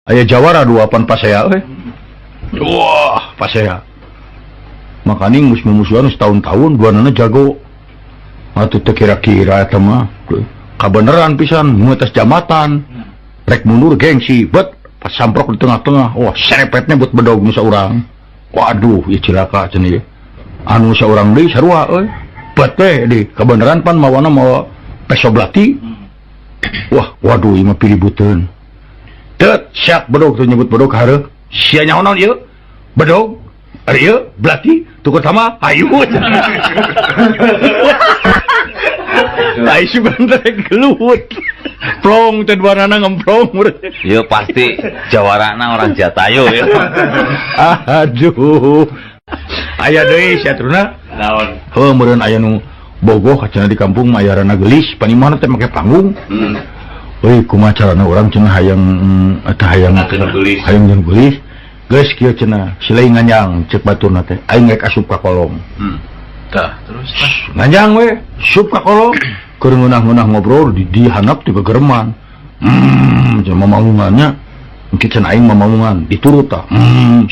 Aya jawara duapan pasea wah pasea makanya musuh-musuhan setahun-tahun duanana jago atuh teu kira-kira eta mah kabeneran pisan muatas jamatan rek mundur gengsi bet pas samprok di tengah-tengah wah serepetnya buat bedog nu saurang waduh ieu cilaka cenah anu saurang deui sarua bet teh di kabeneran pan mawana mawa peso belati wah waduh ieu mah piributeun teu syak bedog tuh nyebut bedog hareup sia nyahonon ieu bedog ari ieu belati tukut sama ayu ai sebentar gelut plong teh duanana ngemplong Yo pasti jawarana orang Jatayu ya. aduh aya deui satruna Naon? heuh meureun aya nu bogoh cenah di kampung mah aya rana gelis panimana teh make panggung euy kumaha carana urang cenah hayang eta hayang gelis. hayang jeung gelis geus kieu cenah silai nganyang ceuk baturna teh aing rek asup ka kolong Tah, terus tah. nganyang we sup ka kolong keur ngeunah-ngeunah ngobrol di handap ti gegerman cenah mamaungannya engke cenah aing mamaungan diturut tah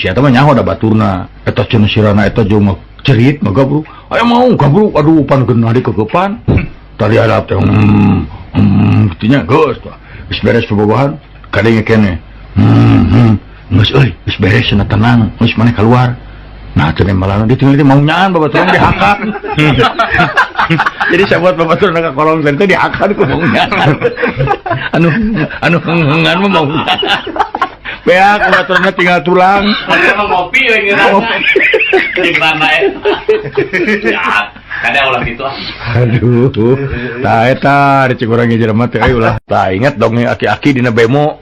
sia teh mah nyaho da baturna eta cenah sirana eta jeung cerit mah gabruk aya mau gabruk aduh pan geunah di kegepan tadi harap teh gitunya geus tah geus beres bobogohan kadenge keneh geus euy geus beres cenah tenang geus maneh keluar nah cenah malah ditinggal teh mau nyaan babaturan dihakan jadi sahabat babaturan ka kolong teh dihakan ku mau nyaan anu ngan mah mau beak babaturan tinggal tulang Ada mah ngopi we ngeuna. Jeung rana ya. Kada ulah kitu ah. aduh tah eta recek urang ge jelema teh ulah tah inget dongeng aki-aki dina bemo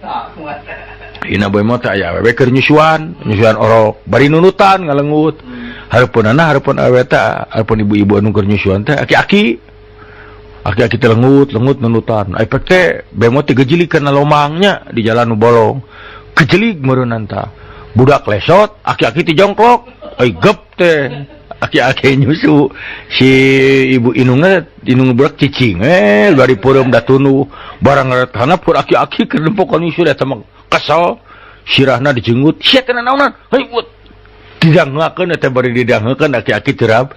dina bemo teh aya awewe keur nyusuan orok bari nunutan ngalengut hareupeunana hareupeun awewe teh hareupeun ibu-ibu anu keur nyusuan teh aki-aki teh lengut nunutan efek teh bemo teh gejilikeun lomangnya di jalan nu bolong kejelik meureunna tah budak lesot aki-aki teh jongklok gep teh aki-aki nyusu si ibu inungna budak cicing bari peureum da tunu barang ngaret hanap keur aki-aki keur nempokan nyusu eta mah kesel sirahna dijenggut sia teh naonan heuy buat didangakeun eta bari didangakeun aki-aki terap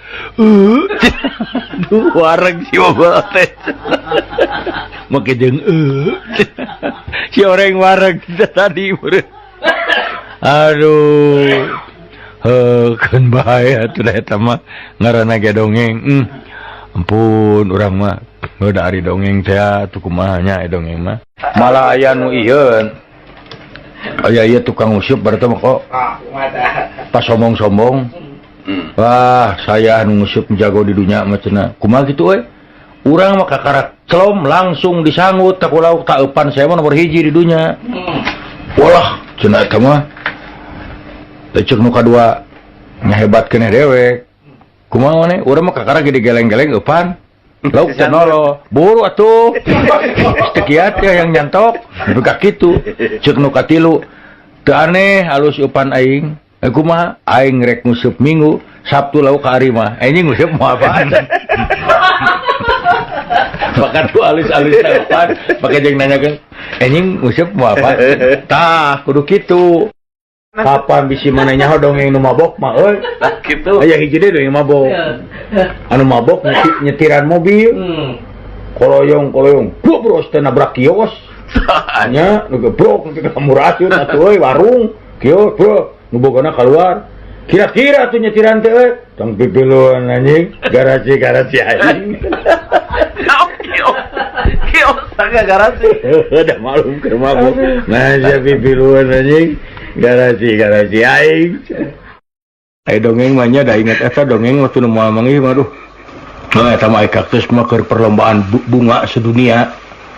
duh wareg si bapak teh make jeung si orang wareg tadi meureun aduh kan bahaya atuh eta mah ngaranna ge dongeng ampun urang mah da ari dongeng teh atuh kumaha nya dongeng mah malah aya nu ieu aya ieu tukang usup berarti mah kok pas sombong-sombong wah saya anu ngusup jago di dunia mah cenah kumaha kitu we urang mah kakarak celom langsung disangut tak ulah tak eupan saya mah nomor hiji di dunia walah cenah eta mah lecek nu kadua nyahebat keneh dewek kumaha maneh urang mah kakara ge digeleng-geleng eupan lauk teh nolo buru atuh sekiat ya yang nyantok buka kitu ceuk nu katilu teu aneh halus eupan aing kumaha aing rek ngusup minggu Sabtu lauk ka ari mah anjing ngusup moal apaan maka tuh alus-alus eupan pake jeung nanyakeun anjing ngusup moal apa tah kudu kitu kapan bisi manehnya dongeng nu mabok mah euy Kitu. aya hiji deui dongeng mabok anu mabok nyetiran mobil koloyong bros teh nabrak kios nya nu gebrok nu ka murasieun atuh euy warung kios bro nu bogona keluar kira-kira tuh nyetiran teh euy tong pipiluan anjing garasi anjing Kios saga garasi. udah malum keur mabok nah sia pipiluan anjing garasi aing ai dongeng mah nya da inget eta dongeng waktu nu moal manggih mah aduh nah eta mah kaktus mah keur perlombaan bunga sedunia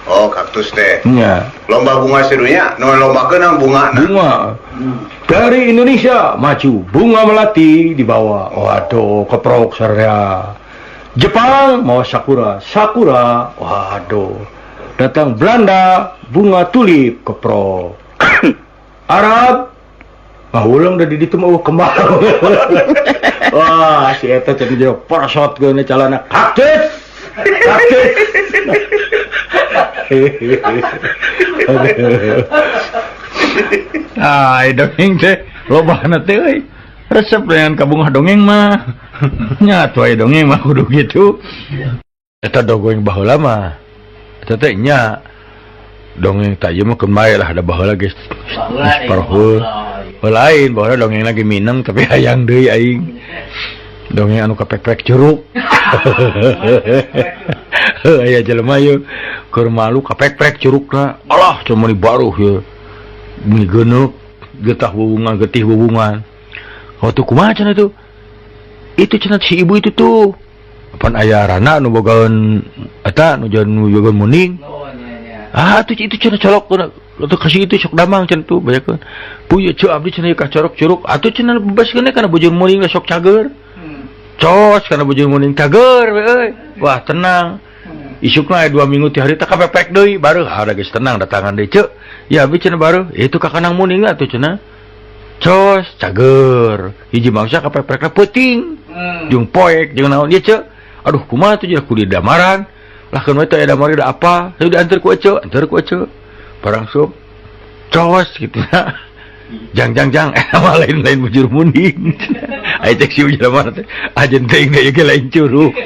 Oh, kaktus teh. nya Lomba bunga sedunia, nu lombakeun bungana. bunga dari Indonesia maju bunga melati di bawah waduh keprok sarea Jepang mau sakura waduh datang Belanda bunga tulip keprok Arab ulang udah di ditu mau kembang wah si eta cenah jero porosot geuna calana kaktus Dongeng teh lobana teh euy. Resep dengan kabungah dongeng mah. Nya atuh aya dongeng mah kudu gitu. Eta dongeng baheula mah. Eta teh nya dongeng tak ieu mah keun bae lah ada baheula geus parohul. Lain baheula dongeng lagi mineng tapi hayang deui aing. Dongeng anu kapek-pek curug. Aya jelema ieu keur malu kapek-pek curugna. Alah cuma baruh ieu. Muni geuneup getah bubungan getih bubungan. Waktu kumaha cenah itu? Itu cenah si ibu itu tuh. Pan aya rana nu bogaeun eta nu bogaeun muning. Tuh itu cenah colok atuh kasih itu sok damang cenah tuh bayakeun. Puye ceu abdi cenah ka corok curug. Atuh cenah bebaskeun kana bujur muning sok cager. Cos kana bujur muning cager we euy. Wah tenang. Isukna aya 2 minggu ti hari teh kapepek deui baru ada geus tenang datangan deui ceu. Ya abdi cenah baru itu ka kanang muning atuh cenah. Cos cager hiji mangsa kapepekna peuting jeung poek jeung naon ieu ceu aduh kumaha tuh jadi kudu damaran lah keun we teh aya damari da apa teu diantar ku ece barang sup cos kitu na jang mah lain bujur muning aya cek si bujur mana teh ajen teh ieu ge lain curug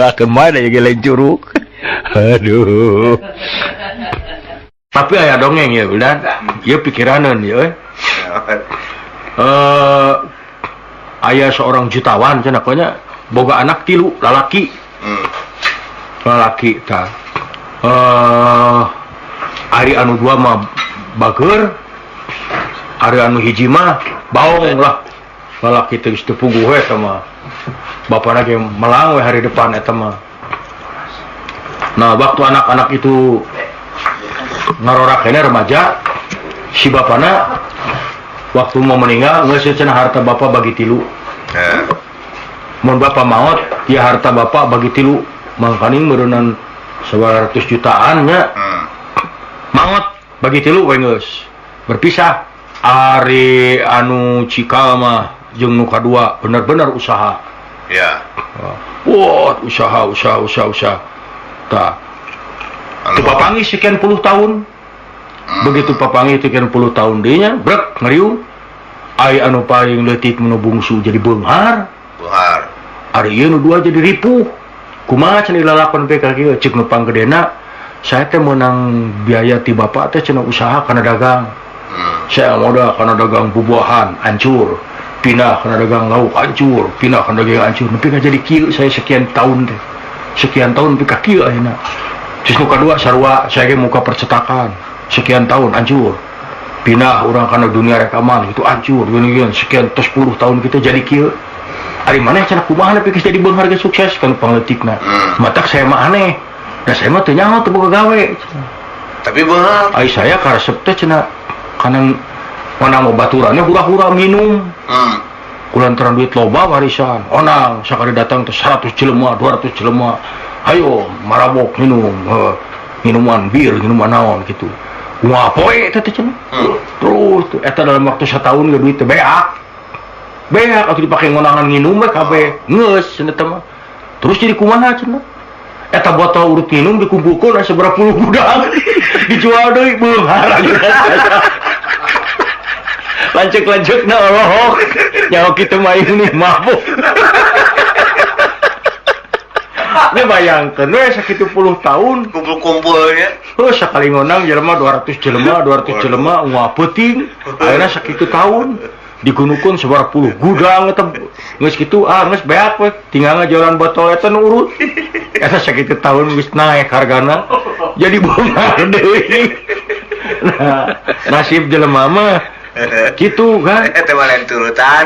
akeun mah da ieu ge lain curug aduh. Tapi aya dongeng ya, udah. Ieu pikiraneun ya. Aya seorang jutawan cenah nya boga anak 3 lalaki. Lalaki tah. Ari anu 2 mah bageur. Ari anu hiji mah baong lah. Lalaki teh geus teu puguh we eta mah. Bapana ge melang we hari depan eta mah. Nah, waktu anak-anak itu ngarorakena remaja si bapana waktu mau meninggal geus cenah harta bapak bagi 3 mun bapak maot ya harta bapak bagi 3 mangkaning meureunnan 900 jutaan nya maot bagi 3 we geus berpisah ari anu cikal mah jeung nu kadua bener-bener usaha Ya. Wah usaha tah tu papangi sekian puluh tahun. Begitu papangi sekian puluh tahun dinya, brek ngeriung. Ai anu paling leutik nu bungsu jadi beunghar. Ari ieu nu 2 jadi ripuh. Kumaha cenah lalakon pe ka kieu ceuk nu panggedena, saya teh meunang biaya ti bapak teh cenah usaha kana dagang. Saya modal kana dagang bubuahan hancur. Pindah kana dagang lauk hancur, pindah kana dagang hancur. Nepi ka jadi kieu saya sekian tahun teh. Sekian tahun nepi ka kieu ayeuna. Terus nu kadua sarua saya ge muka percetakan sekian tahun hancur pindah orang kana dunia rekaman itu hancur geuning sekian 10 tahun kita jadi kieu ari maneh cenah kumaha nepi geus jadi beunghar geus sukses kan pangeutikna matak saya mah aneh da saya mah teu nyaho teu boga gawe Tapi beunghar ai saya karesep teh cenah kana onang baturannya hura-hura minum kulantaran duit loba warisan onang sakali datang teh 100 jelema 200 jelema ayo marabok minum minuman bir minuman naon gitu wah poe teh cenah terus eta dalam waktu 1 tahun ge duit teh beak atuh dipake ngonangan nginum we kabeh geus cenah teh mah terus jadi kumaha cenah eta botol urut minum dikumpulkeun aya saberapa puluh gudang dijual deui beunghar lancek-lancekna olohok nyaho kitu mah ini mabuk. Ini bayangkan, sakitu puluh tahun kumpul-kumpulnya. Sakali ngonang jelema 200 jelema wah peuting. Ayeuna sakitu tahun digunukeun 10 gudang eta geus kitu geus beak we tinggal ngajualan botol eta nu urut. Eta sakitu tahun geus naek hargana. Jadi beunghar deui. Nah, nasib jelema mah kitu kan. Eta mah lain turutan.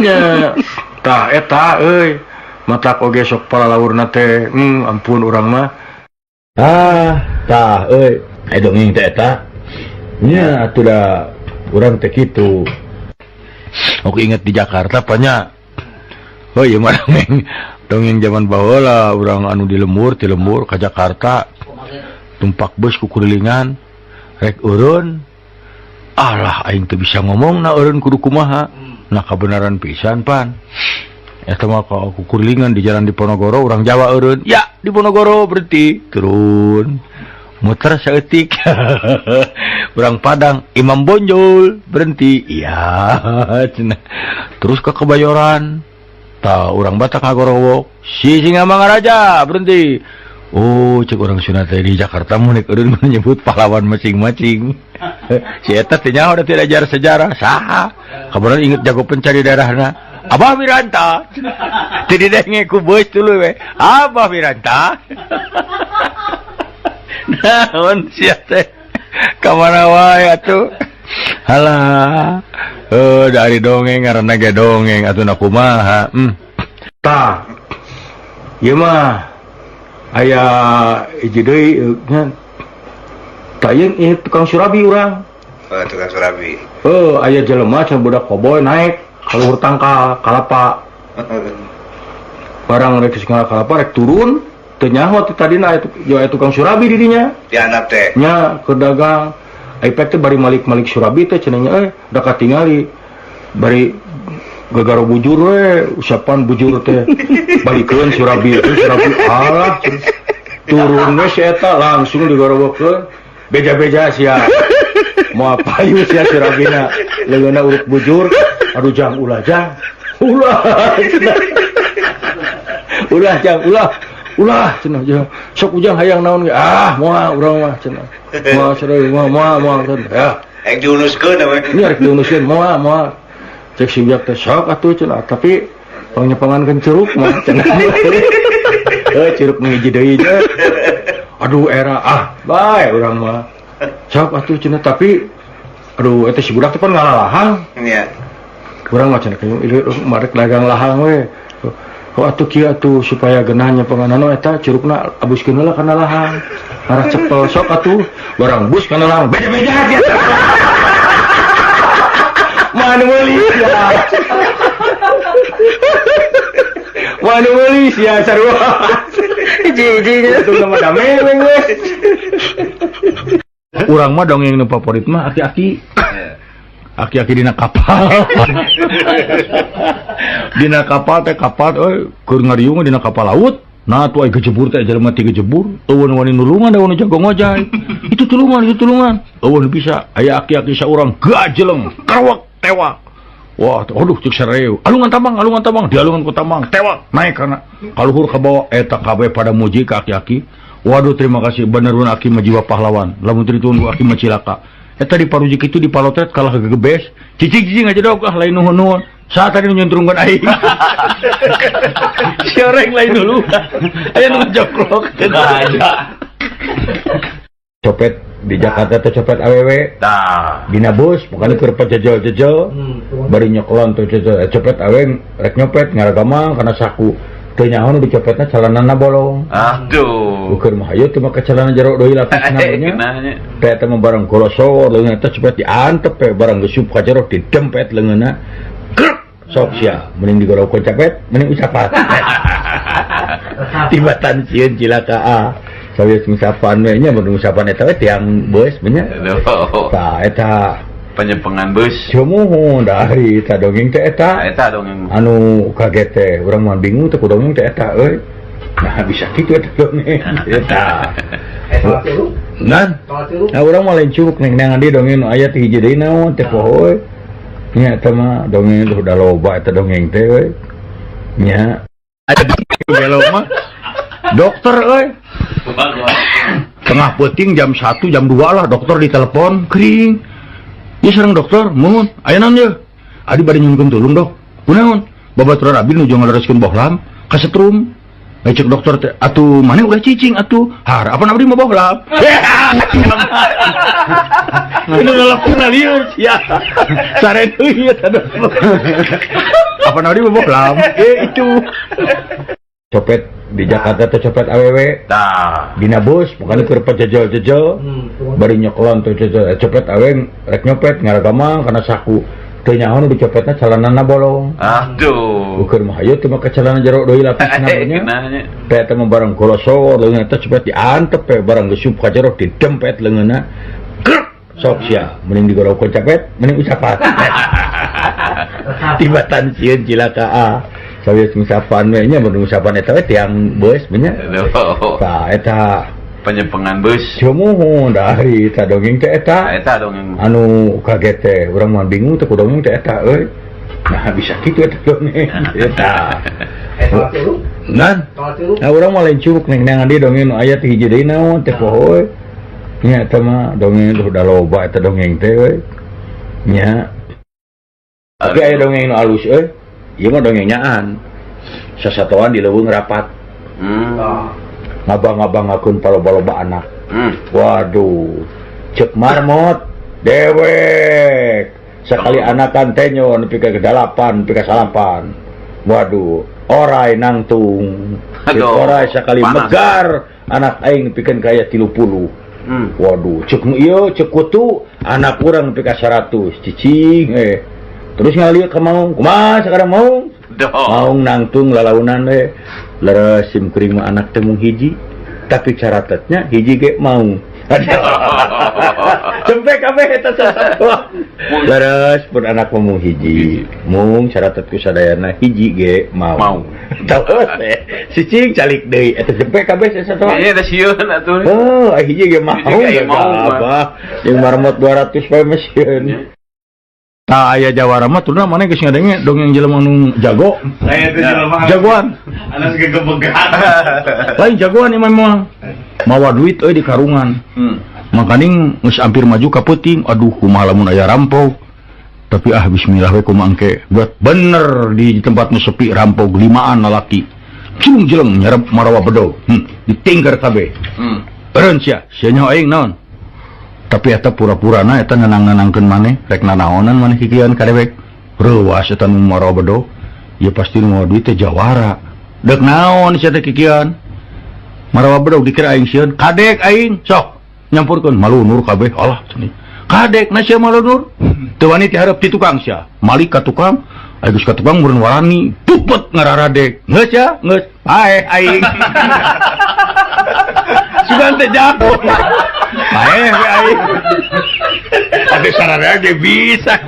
Nya. Tah eta euy mata oge sok palalaurna teh ampun urang mah tah euy aya dongeng teh eta nya atuh da urang teh kitu oke inget di Jakarta panya ieu mah dongeng zaman baheula urang anu di lembur ti lembur ka Jakarta tumpak bus ku kurilingan rek eureun alah aing teu bisa ngomongna eureun kudu kumaha nah kabenaran pisan pan Eta mah aku kurlingan di jalan Diponegoro, orang Jawa eureun. Ya, Diponegoro berhenti, turun. Muter saeutik. Orang Padang, Imam Bonjol berhenti. Iya, cenah. Terus ke Kebayoran. Tah urang Batak ngagorowok. Si Singamangaraja berhenti. Oh, cek orang Sunda teh di Jakarta mun eureun menyebut pahlawan masing-masing. Si eta teh nyaho da tidak ajar sejarah. Saha? Kabaran inget jago pencari daerahna. Abah Wiranta. Tadi denge ku bos dulu we. Abah Wiranta. Naon sia teh? Kamana wae atuh? Halah. Dari dongeng ngaranna ge dongeng atuh kumaha? Tah. Ieu mah aya hiji deui ngan. Tayang ieu tukang surabi urang. Oh, tukang surabi. Aya jelema can budak koboy naik kaluhur tangkal kalapa. Barang rek sing kalapa rek turun, teu nyaho teh tadina aya tukang surabi di dinya. Dianap teh. Nya keur dagang. Aipet teh bari malik-malik surabi teh cenah da katingali. Bari gagaro bujur we, usapan bujur teh. Balikeun surabi alah. Turun we si eta langsung digorobokeun. Beja-beja sia. Mau apa yuk sia surabina leungeunna urut bujur. Aduh jang ulah jang. Ulah jang ulah cenah jang. Sok ujang hayang naon ge. Moal urang mah cenah. Moal sareng moal cenah. Ya. Ek diunuskeun we. Ini arek diunuskeun moal. Cek si ujak teh sok atuh cenah, tapi pangnyepangankeun curug mah cenah. Curug ngiji deui nya. Aduh era bae urang mah. Sok atuh cenah tapi aduh eta si budak teh pan ngalalahang. Iya. Urang mah cenah marek dagang lahang we. Oh atuh kieu atuh supaya geunahnya panganana eta curugna abuskeun heula kana lahang. Arah cepel sok atuh barang bus kana lahang. Beda-beda dia. Mana meuli sia. Mana meuli sia sarua. Hiji-hiji atuh nama dameng we. Urang mah dongeng nu favorit mah aki-aki. Aki-aki dina kapal. Dina kapal teh keur ngariung dina kapal laut. Nah tuh aya gejebur teh jelema ti gejebur, eueun wani nulungan da wani jago ngojay. Itu tulungan. Eueun bisa aya aki-aki saurang gajeleng, karwak tewak. Wah, aduh cek sareu. Alungan tambang, dialungan ku tambang, tewak naik kana kaluhur ka bawah eta kabeh pada muji ka aki-aki. Waduh terima kasih benerun aki mah jiwa pahlawan. Lamun teu ditunggu aki mah cilaka. Eta di paruji kitu di palotet kalah gegebes. Cicing aja dog lain nuhun-nuhun. Saat tadi nyuntrungkeun aing. Sioreng lain dulu. Aya nu ngajoklok teh ada. Copet di Jakarta teh copet awewe. Tah, dina bus bukan keur pejejel-jejel. Bari nyoklon teh copet awewe rek nyopet ngaragama kana saku. Teu nyaho nu dicopetna calanana bolong. Aduh. Ukur mah hayu teu make calana jero deui lapisna nya. Teh teh barang golosor leungeunna teh cepet diantep teh barang geusup ka jero didempet leungeunna. Sok sia mending digorowkeun cepet mending usapan. Tibatan sieun cilaka sawius ngusapan we nya mun usapan eta we tiang bos nya. Tah eta Penyempengan bus. Cumuh dari eta dongeng teh eta. Eta dongeng. Anu kaget teh urang mah bingung teh ku dongeng teh eta euy. Nah bisa kitu eta dongeng eta. Nan. Nah urang mah lain curug neng di dongeng aya teh hiji deui naon teh poho. Nya eta mah dongeng udah loba eta dongeng teh euy. Nya ada di mah. Dokter euy. Tengah peuting jam 1 jam 2 lah dokter ditelepon kering. Ya sareng dokter, mohon, aya naon ye? Adi bade nyunkeun tulung dok. Kunaon? Babaturan abi nuju ngalereskeun bohlam, kasetrum. Cek dokter teh, atuh maneh ulah cicing atuh. Harapan abdi mah bohlam. Ini ngelepun lieur sia. Sare deui eta dokter. Apa abdi mah bohlam? Itu. Copet di Jakarta teh copet awewe. Tah, dina bus bukan keur pejejel-jejel. Bari nyoklon teh copet awewe rek nyopet ngaragama kana saku. Teu nyaho nu dicopetna calanana bolong. Aduh. Ukur mah hayu teu make calana jero deui lapisna nya. Teh teh barang golosor leungeunna teh cepet diantep teh barang geusup ka jero didempet leungeunna. Sok sia mending digorowkeun cepet mending usapan. Tibatan sieun cilaka Saya ngucapan we nya mun ngucapan eta we tiang beus nya. Tah eta Penyempengan bus. Cumuh dari eta dongeng teh eta. Eta dongeng. Anu kaget teh urang mah bingung teh ku dongeng teh eta euy. Nah bisa kitu eta dongeng eta. Nan. Nah urang mah lain curug neng nang di dongeng nu aya teh hiji deui naon teh poho. Nya eta mah dongeng udah loba eta dongeng teh euy. Nya. Tapi aya dongeng nu alus euy. Ieu mah dongeng nyaan. Sasatoan di leuweung rapat. Ngabang-ngabangakeun paloba-loba anak. Waduh. Cek marmot dewek. Sekali anakan teh nyon nepi ka 8, nepi ka 8. Waduh, orai nangtung. Orai sekali panas. Megar anak aing nepikeun ka aya 30. Waduh, cek ieu cek kutu anak urang nepi ka 100. Cicing Terus ngalieu ka maung. Kumaha sakarang maung? Maung nangtung lalaunan we. Leres sim kuring mah anak teh mung hiji. Tapi caratatnya hiji ge maung. Cempe kabeh eta sasatoa. Leres pun anak mung hiji. Mung caratat ku sadayana hiji ge maung. Tahu si cing calik deui eta cempe kabeh sasatoa. Nya da sieun atuh. Oh, hiji ge maung. Apa? Jeung marmot 200 bae mesin. Nah, aya Jawara mah turna mana geus ngadenge dongeng jelema nu jago. Saya teh jelema Jagoan. anak gegebegan. Lain jagoan imam mah. Mawa duit euy di karungan. Makaning geus ampir maju ka peuting. Aduh, kumaha lamun aya rampok. Tapi bismillah we kumaha engke. Buat bener di tempat nu sepi rampok 5an lalaki. Jeleng-jeleng nyarep marawa bedo. Ditingker kabeh. Eureun sia nya aing naon? Tapi eta pura-purana eta nenang-nenangkeun maneh rek nanaonan maneh kikieuan kadewek reuwas eta nu marawa bedo ya pasti nu mawa duit teh Jawara deuk naon sia teh kikieuan marawa bedo dikira aing sieun kadek aing sok nyampurkeun malunur kabeh alah cenah kadek na sia malunur teu wani ti hareup ti tukang sia malik ka tukang aya geus ka tukang meureun warani pupet ngararadek geus ya geus hae aing sugan teh jago bae aing. Ada sarana ge bisa.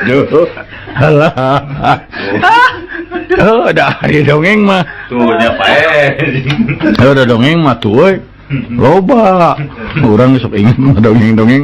Duh. Halah. Oh, dari dongeng mah. Tuh nya pae. Ada dongeng mah tuh euy. Loba. Urang sok ingin dongeng-dongeng.